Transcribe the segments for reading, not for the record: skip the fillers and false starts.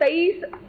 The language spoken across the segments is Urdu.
23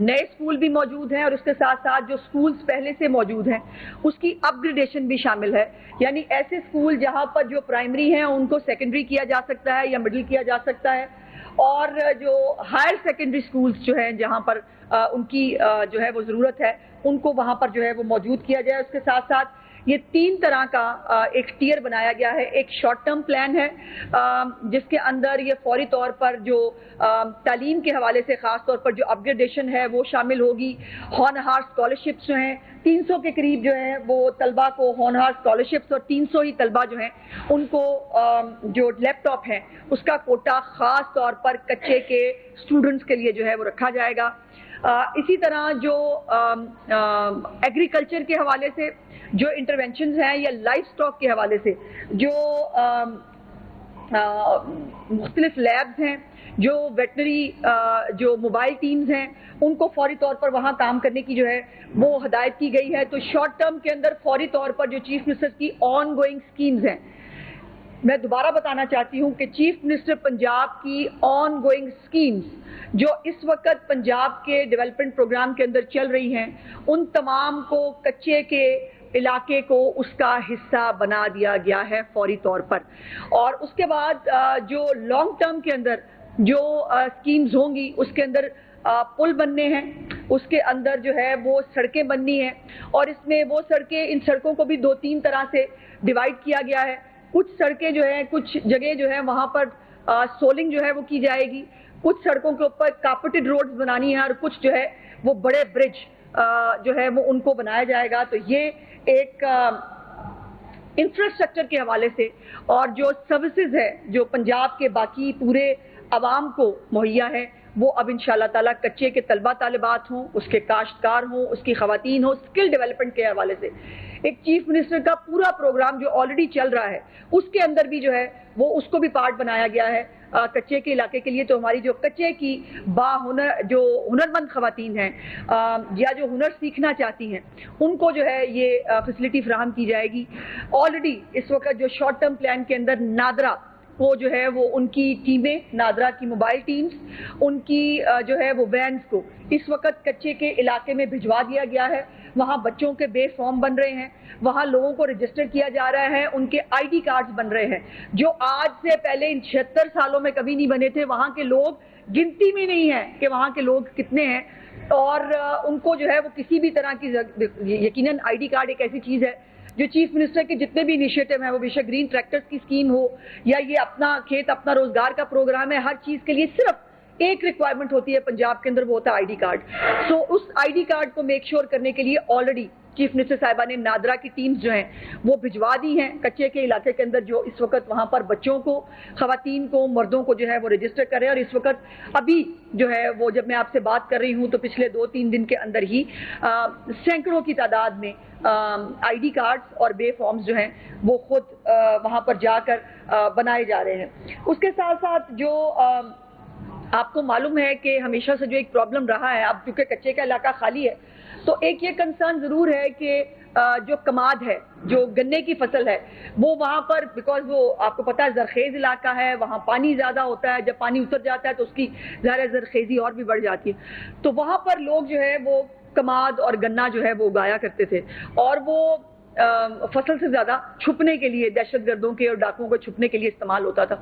نئے اسکول بھی موجود ہیں اور اس کے ساتھ ساتھ جو اسکولز پہلے سے موجود ہیں اس کی اپ گریڈیشن بھی شامل ہے. یعنی ایسے اسکول جہاں پر جو پرائمری ہیں ان کو سیکنڈری کیا جا سکتا ہے یا مڈل کیا جا سکتا ہے, اور جو ہائر سیکنڈری اسکولز جو ہیں جہاں پر ان کی جو ہے وہ ضرورت ہے ان کو وہاں پر جو ہے وہ موجود کیا جائے. اس کے ساتھ ساتھ یہ 3 طرح کا ایک ٹیئر بنایا گیا ہے. ایک شارٹ ٹرم پلان ہے جس کے اندر یہ فوری طور پر جو تعلیم کے حوالے سے خاص طور پر جو اپ گریڈیشن ہے وہ شامل ہوگی. ہونہار اسکالرشپس جو ہیں 300 کے قریب جو ہیں وہ طلبہ کو ہونہار اسکالرشپس, اور 300 ہی طلبہ جو ہیں ان کو جو لیپ ٹاپ ہیں اس کا کوٹا خاص طور پر کچے کے اسٹوڈنٹس کے لیے جو ہے وہ رکھا جائے گا. اسی طرح جو ایگریکلچر کے حوالے سے جو انٹرونشنز ہیں یا لائف سٹاک کے حوالے سے جو مختلف لیبز ہیں, جو ویٹنری جو موبائل ٹیمز ہیں ان کو فوری طور پر وہاں کام کرنے کی جو ہے وہ ہدایت کی گئی ہے. تو شارٹ ٹرم کے اندر فوری طور پر جو چیف منسٹر کی آن گوئنگ اسکیمز ہیں, میں دوبارہ بتانا چاہتی ہوں کہ چیف منسٹر پنجاب کی آن گوئنگ اسکیمز جو اس وقت پنجاب کے ڈیولپمنٹ پروگرام کے اندر چل رہی ہیں ان تمام کو کچے کے علاقے کو اس کا حصہ بنا دیا گیا ہے فوری طور پر. اور اس کے بعد جو لانگ ٹرم کے اندر جو اسکیمز ہوں گی اس کے اندر پل بننے ہیں, اس کے اندر جو ہے وہ سڑکیں بننی ہیں, اور اس میں وہ سڑکیں, ان سڑکوں کو بھی 2-3 طرح سے ڈیوائڈ کیا گیا ہے. کچھ سڑکیں جو ہیں کچھ جگہ جو ہے وہاں پر سولنگ جو ہے وہ کی جائے گی, کچھ سڑکوں کے اوپر کارپیٹڈ روڈز بنانی ہے, اور کچھ جو ہے وہ بڑے برج جو ہے وہ ان کو بنایا جائے گا. تو یہ ایک انفراسٹرکچر کے حوالے سے اور جو سروسز ہے جو پنجاب کے باقی پورے عوام کو مہیا ہے وہ اب انشاءاللہ تعالیٰ کچے کے طلبہ طالبات ہوں, اس کے کاشتکار ہوں, اس کی خواتین ہوں, اسکل ڈیولپمنٹ کے حوالے سے ایک چیف منسٹر کا پورا پروگرام جو آلریڈی چل رہا ہے اس کے اندر بھی جو ہے وہ اس کو بھی پارٹ بنایا گیا ہے کچے کے علاقے کے لیے. تو ہماری جو کچے کی باہنر جو ہنرمند خواتین ہیں یا جو ہنر سیکھنا چاہتی ہیں ان کو جو ہے یہ فیسلٹی فراہم کی جائے گی. آلریڈی اس وقت جو شارٹ ٹرم پلان کے اندر نادرا وہ جو ہے وہ ان کی ٹیمیں, نادرا کی موبائل ٹیمز, ان کی جو ہے وہ وینز کو اس وقت کچے کے علاقے میں بھجوا دیا گیا ہے. وہاں بچوں کے بے فارم بن رہے ہیں, وہاں لوگوں کو رجسٹر کیا جا رہا ہے, ان کے آئی ڈی کارڈز بن رہے ہیں جو آج سے پہلے ان 76 سالوں میں کبھی نہیں بنے تھے. وہاں کے لوگ گنتی میں نہیں ہیں کہ وہاں کے لوگ کتنے ہیں, اور ان کو جو ہے وہ کسی بھی طرح کی, یقیناً آئی ڈی کارڈ ایک ایسی چیز ہے جو چیف منسٹر کے جتنے بھی انیشیٹو ہیں وہ بے شک گرین ٹریکٹرز کی اسکیم ہو یا یہ اپنا کھیت اپنا روزگار کا پروگرام ہے, ہر چیز کے لیے صرف ایک ریکوائرمنٹ ہوتی ہے پنجاب کے اندر, وہ ہوتا ہے آئی ڈی کارڈ. سو اس آئی ڈی کارڈ کو میک شور کرنے کے لیے آلریڈی چیف منسٹر صاحبہ نے نادرا کی ٹیمز جو ہیں وہ بھجوا دی ہیں کچے کے علاقے کے اندر, جو اس وقت وہاں پر بچوں کو, خواتین کو, مردوں کو جو ہے وہ رجسٹر کر رہے ہیں. اور اس وقت ابھی جو ہے وہ جب میں آپ سے بات کر رہی ہوں تو پچھلے 2-3 دن کے اندر ہی سینکڑوں کی تعداد میں آئی ڈی کارڈز اور بے فارمز جو ہیں وہ خود وہاں پر جا کر بنائے جا رہے ہیں. اس کے ساتھ ساتھ جو آپ کو معلوم ہے کہ ہمیشہ سے جو ایک پرابلم رہا ہے, اب کیونکہ کچے کا علاقہ خالی ہے تو ایک یہ کنسرن ضرور ہے کہ جو کماد ہے, جو گنے کی فصل ہے, وہ وہاں پر بیکاز وہ آپ کو پتہ ہے زرخیز علاقہ ہے, وہاں پانی زیادہ ہوتا ہے, جب پانی اتر جاتا ہے تو اس کی ظاہر زرخیزی اور بھی بڑھ جاتی ہے. تو وہاں پر لوگ جو ہے وہ کماد اور گنا جو ہے وہ اگایا کرتے تھے, اور وہ فصل سے زیادہ چھپنے کے لیے, دہشت گردوں کے اور ڈاکوؤں کو چھپنے کے لیے استعمال ہوتا تھا.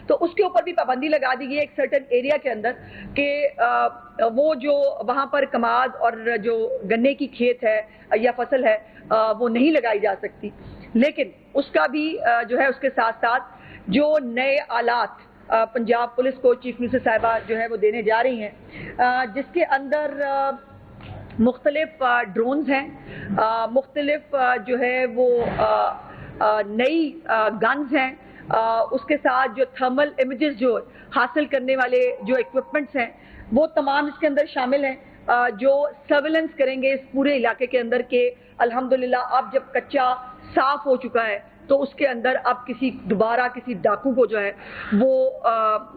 تو اس کے اوپر بھی پابندی لگا دی گئی ایک سرٹن ایریا کے اندر کہ وہ جو وہاں پر کماد اور جو گنے کی کھیت ہے یا فصل ہے وہ نہیں لگائی جا سکتی. لیکن اس کا بھی جو ہے اس کے ساتھ ساتھ جو نئے آلات پنجاب پولیس کو چیف منسٹر صاحبہ جو ہے وہ دینے جا رہی ہیں, جس کے اندر مختلف ڈرونز ہیں, مختلف جو ہے وہ نئی گنز ہیں, اس کے ساتھ جو تھرمل امیجز جو حاصل کرنے والے جو ایکوپمنٹس ہیں وہ تمام اس کے اندر شامل ہیں, جو سرویلنس کریں گے اس پورے علاقے کے اندر کہ الحمدللہ اب جب کچا صاف ہو چکا ہے تو اس کے اندر اب دوبارہ کسی ڈاکو کو جو ہے وہ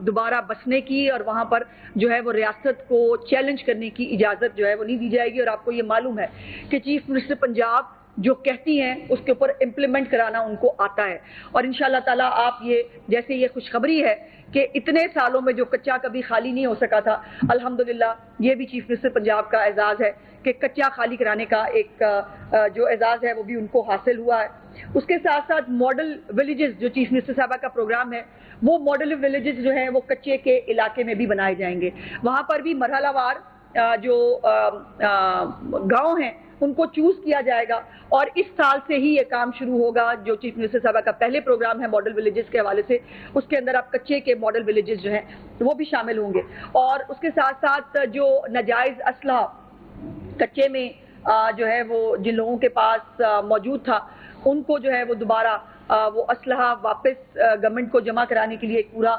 دوبارہ بسنے کی اور وہاں پر جو ہے وہ ریاست کو چیلنج کرنے کی اجازت جو ہے وہ نہیں دی جائے گی. اور آپ کو یہ معلوم ہے کہ چیف منسٹر پنجاب جو کہتی ہیں اس کے اوپر امپلیمنٹ کرانا ان کو آتا ہے. اور انشاءاللہ تعالیٰ آپ یہ جیسے یہ خوشخبری ہے کہ اتنے سالوں میں جو کچا کبھی خالی نہیں ہو سکا تھا، الحمدللہ یہ بھی چیف منسٹر پنجاب کا اعزاز ہے کہ کچا خالی کرانے کا ایک جو اعزاز ہے وہ بھی ان کو حاصل ہوا ہے. اس کے ساتھ ساتھ ماڈل ولیجز جو چیف منسٹر صاحبہ کا پروگرام ہے، وہ ماڈل ولیجز جو ہیں وہ کچے کے علاقے میں بھی بنائے جائیں گے. وہاں پر بھی مرحلہ وار جو گاؤں ہیں ان کو چوز کیا جائے گا، اور اس سال سے ہی یہ کام شروع ہوگا. جو چیف منسٹر صاحبہ کا پہلے پروگرام ہے ماڈل ولیجز کے حوالے سے، اس کے اندر اب کچے کے ماڈل ولیجز جو ہیں وہ بھی شامل ہوں گے. اور اس کے ساتھ ساتھ جو ناجائز اسلحہ کچے میں جو ہے وہ جن لوگوں کے پاس موجود تھا، ان کو جو ہے وہ دوبارہ وہ اسلحہ واپس گورنمنٹ کو جمع کرانے کے لیے ایک پورا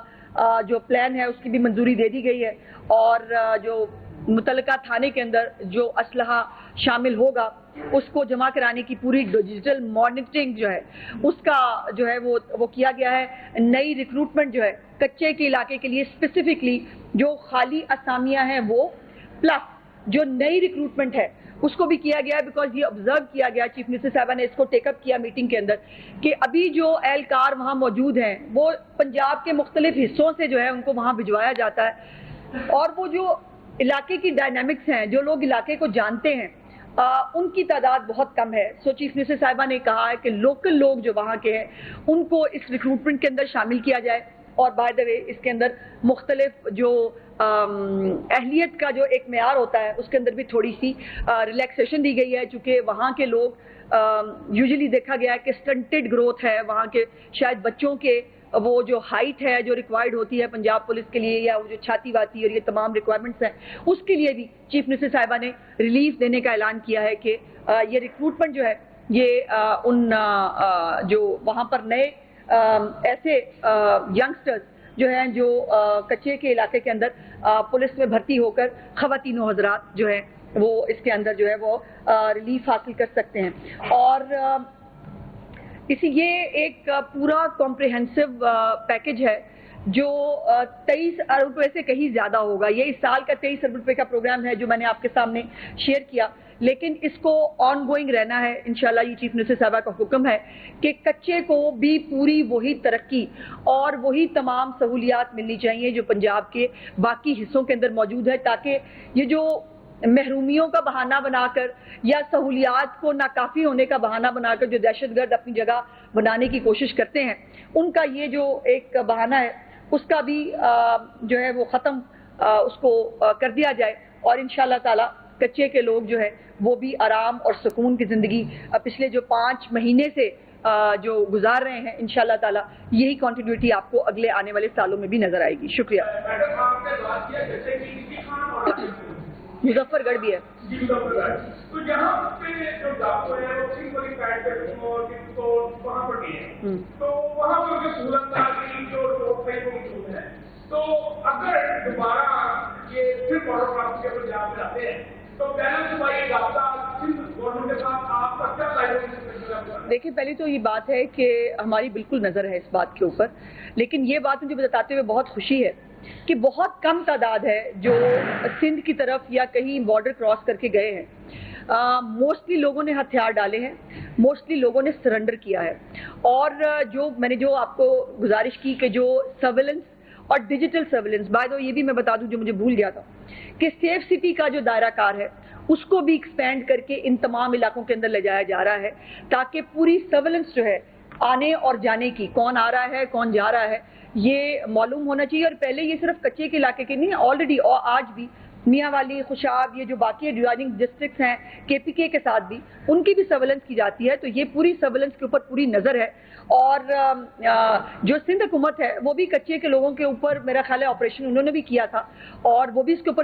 جو پلان ہے اس کی بھی منظوری دے دی گئی ہے. اور جو متعلقہ تھانے کے اندر جو اسلحہ شامل ہوگا اس کو جمع کرانے کی پوری ڈیجیٹل مانیٹرنگ جو ہے اس کا جو ہے وہ کیا گیا ہے. نئی ریکروٹمنٹ جو ہے کچے کے علاقے کے لیے اسپیسیفکلی جو خالی اسامیاں ہیں وہ پلس جو نئی ریکروٹمنٹ ہے اس کو بھی کیا گیا ہے، بیکاز یہ آبزرو کیا گیا، چیف منسٹر صاحبہ نے اس کو ٹیک اپ کیا میٹنگ کے اندر، کہ ابھی جو اہلکار وہاں موجود ہیں وہ پنجاب کے مختلف حصوں سے جو ہے ان کو وہاں بھجوایا جاتا ہے، اور وہ جو علاقے کی ڈائنامکس ہیں، جو لوگ علاقے کو جانتے ہیں، ان کی تعداد بہت کم ہے. سو چیف منسٹر صاحبہ نے کہا ہے کہ لوکل لوگ جو وہاں کے ہیں ان کو اس ریکروٹمنٹ کے اندر شامل کیا جائے. اور بائی دا وے اس کے اندر مختلف جو اہلیت کا جو ایک معیار ہوتا ہے اس کے اندر بھی تھوڑی سی ریلیکسیشن دی گئی ہے، چونکہ وہاں کے لوگ یوزلی دیکھا گیا ہے کہ سٹنٹڈ گروتھ ہے وہاں کے، شاید بچوں کے وہ جو ہائٹ ہے جو ریکوائرڈ ہوتی ہے پنجاب پولیس کے لیے، یا وہ جو چھاتی واتی اور یہ تمام ریکوائرمنٹس ہیں، اس کے لیے بھی چیف منسٹر صاحبہ نے ریلیف دینے کا اعلان کیا ہے کہ یہ ریکروٹمنٹ جو ہے یہ ان جو وہاں پر نئے ایسے ینگسٹرز جو ہیں جو کچے کے علاقے کے اندر پولیس میں بھرتی ہو کر خواتین و حضرات جو ہیں وہ اس کے اندر جو ہے وہ ریلیف حاصل کر سکتے ہیں. اور یہ ایک پورا کمپریہنسو پیکج ہے جو 23 ارب روپے سے کہیں زیادہ ہوگا. یہ اس سال کا 23 ارب روپے کا پروگرام ہے جو میں نے آپ کے سامنے شیئر کیا، لیکن اس کو آن گوئنگ رہنا ہے انشاءاللہ. یہ چیف منسٹر صاحبہ کا حکم ہے کہ کچے کو بھی پوری وہی ترقی اور وہی تمام سہولیات ملنی چاہیے جو پنجاب کے باقی حصوں کے اندر موجود ہے، تاکہ یہ جو محرومیوں کا بہانہ بنا کر یا سہولیات کو ناکافی ہونے کا بہانہ بنا کر جو دہشت گرد اپنی جگہ بنانے کی کوشش کرتے ہیں، ان کا یہ جو ایک بہانہ ہے اس کا بھی جو ہے وہ ختم اس کو کر دیا جائے. اور انشاءاللہ تعالی کچے کے لوگ جو ہے وہ بھی آرام اور سکون کی زندگی پچھلے جو 5 مہینے سے جو گزار رہے ہیں، انشاءاللہ تعالی یہی کنٹینیوٹی آپ کو اگلے آنے والے سالوں میں بھی نظر آئے گی. شکریہ. مظفر گڑھ بھی ہے. تو یہاں پہ جو ڈاکو ہے وہ صرف والی پیڈ تو وہاں پر نہیں ہے، تو وہاں پر جو سہولت کی جو روڈ پہ وہ موجود ہے، تو اگر دوبارہ یہ پھر بارڈر کراس کے پنجاب میں آتے ہیں تو بیلنس ہماری رابطہ صرف گورنمنٹ کے ساتھ آپ کا کیا تعلق؟ دیکھیں، پہلی تو یہ بات ہے کہ ہماری بالکل نظر ہے اس بات کے اوپر، لیکن یہ بات مجھے بتاتے ہوئے بہت خوشی ہے کہ بہت کم تعداد ہے جو سندھ کی طرف یا کہیں بارڈر کراس کر کے گئے ہیں. موسٹلی لوگوں نے ہتھیار ڈالے ہیں، موسٹلی لوگوں نے سرنڈر کیا ہے. اور جو میں نے جو آپ کو گزارش کی کہ جو سرویلنس اور ڈیجیٹل سرویلنس، بائی دا وے یہ بھی میں بتا دوں جو مجھے بھول گیا تھا، کہ سیف سٹی کا جو دائرہ کار ہے اس کو بھی ایکسپینڈ کر کے ان تمام علاقوں کے اندر لے جایا جا رہا ہے، تاکہ پوری سرویلنس جو ہے آنے اور جانے کی، کون آ رہا ہے کون جا رہا ہے، یہ معلوم ہونا چاہیے. اور پہلے یہ صرف کچے کے علاقے کے نہیں، آلریڈی آج بھی میاں والی، خوشاب، یہ جو باقی ڈیوائننگ ڈسٹرکٹس ہیں KPK کے ساتھ بھی ان کی بھی سرویلنس کی جاتی ہے. تو یہ پوری سرویلنس کے اوپر پوری نظر ہے. اور جو سندھ حکومت ہے وہ بھی کچے کے لوگوں کے اوپر میرا خیال ہے آپریشن انہوں نے بھی کیا تھا، اور وہ بھی اس کے اوپر